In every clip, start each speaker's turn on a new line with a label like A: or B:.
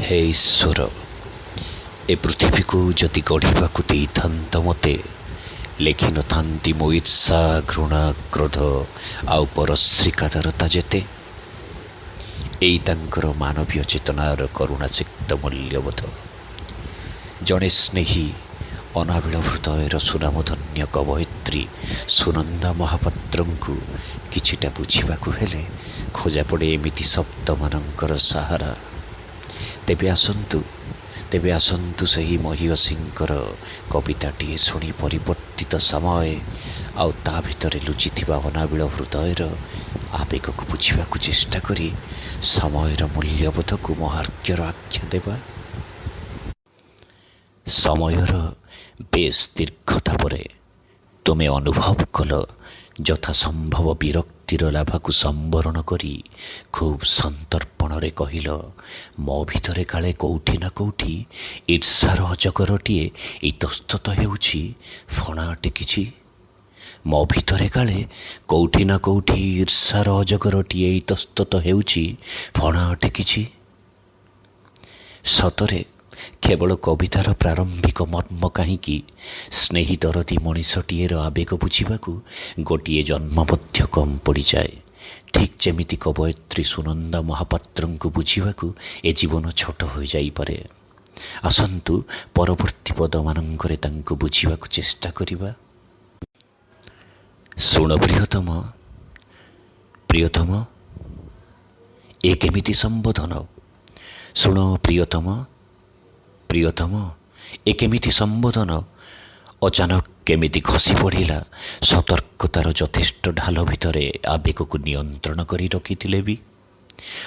A: हे ईश्वर, ए पृथ्वी को जदि गढ़ा देता मते लेखि नथांती मो ईर्षा घृणा क्रोध आउ परश्रिकादरता जेते एई तांकर मानवीय चेतनार करुणाचिक्त मूल्यबोध। जड़े स्नेही अनाबिल हृदयर सुनामधन्य कवयित्री सुनंदा महापात्र को किछिटा बुझिबाकु हेले खोजा पड़े एमिति शब्द मानकर सहारा। तेबे आसंतु सही महियसींकर कविताटी शुणी परिवर्तित समय आउ ता भितरे लुचिथिबा अनाबिल हृदयर आवेग को बुझिबाकु चेष्टा करी समयर मूल्यबोध को महार्घ्यर आख्या देबा। समयर बेस दीर्घता परे तुमे अनुभव कल यथासंभव विरक्तिर लाभा संवरण करी खूब संतर्पण रे कहिल, मो भितरे काले कौठी ना कौठी ईर्षार अजगरटीए इतस्तत हेउछि फणा टेकिछि। मो भितरे काले कौठी ना कौठी ईर्षार अजगरटीए इतस्तत हेउछि फणा टेकिछि। सतरे केवल कवितार प्रारंभिक मर्म कहीं स्नेही दरदी मनीषटीएर आवेग बुझाकू गोटे जन्म मध्य कम पड़ जाए। ठीक जेमिति कवयित्री सुनंदा महापात्र को बुझाकू ए जीवन छोट हो जाइपरे। आसंतु परवर्ती पद मानंकरे तांको बुझाकू चेष्टा करिबा। शुण प्रियतम, प्रियतम ए केमिति संबोधन। शुण प्रियतम, प्रियतम ए केमिति संबोधन। अचानक केमिति खसी पड़ा सतर्कतार यथेष्ट ढाल भितरे आवेग को नियंत्रण करी रखिथिले भी।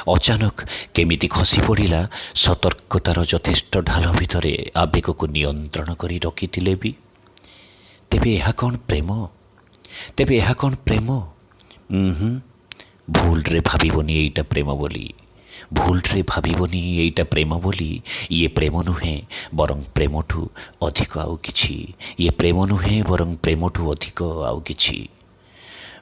A: अचानक केमिति खसी पड़ा सतर्कतार यथेष्ट ढाल भितरे आवेग को नियंत्रण करी रखिथिले भी। तेबे एहा कौन प्रेम? तेबे एहा कौन प्रेम? भूल रे भाविबनी एइटा प्रेम बोली। भूल रे भाविबनी एइटा प्रेम बोली। ये प्रेम नुहे बरं प्रेमठू अधिक आउ किछि। ये प्रेम नुहे बरं प्रेमठू अधिक आउ किछि।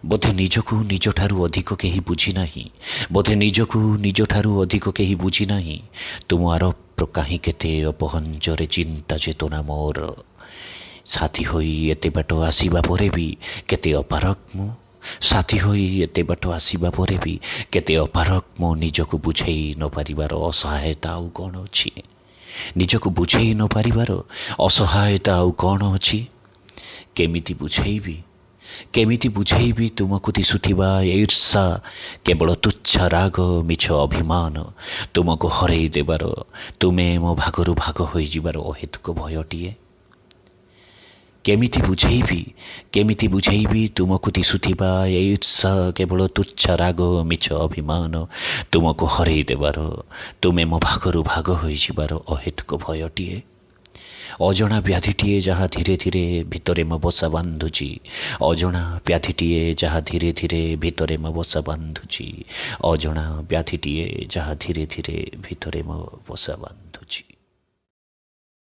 A: बोधे निजकू निजठारु अधिक केही बुझी नाही। बोधे निजकू निजठारु अधिक केही बुझी नाही। तुम आरोप काहीं केते अपहंजरे चिंता चेतना मोर। साथी होई एते बाट आसीबा परे भी केते अपारक मु। साथी होई एते बाट आसीबा परे भी केते अपारक मो। निजकू बुझेई न पारिबार असहायता आउ कौन अछि? निजकू बुझेई न पारिबार असहायता आउ कौन अछि? केमिति बुझेइबी? केमिति बुझेइबी तुमको दिसुथिबा ईर्षा केवल तुच्छ राग मिछ अभिमान तुमको हरेई देबार, तुमे मो भागरु भाग होई जिबार अहेतुक भयटीए। केमिति बुझेइबी? केमिति बुझेइबी तुमको दिसुथिबा ईर्षा केवल तुच्छ राग मिछ अभिमान तुमको हरेई देबार, तुमे मो भागरु भाग होई जिबार अहेतुक भयटीए। अजणा व्याधिटीए जहाँ धीरे धीरे भितरे मो बसा बांधुची। अजणा व्याधिटीए जहाँ धीरे धीरे भितरे मो बसा बांधुची। अजणा व्याधिटीए जहाँ धीरे धीरे भितरे मो बसा बांधुची।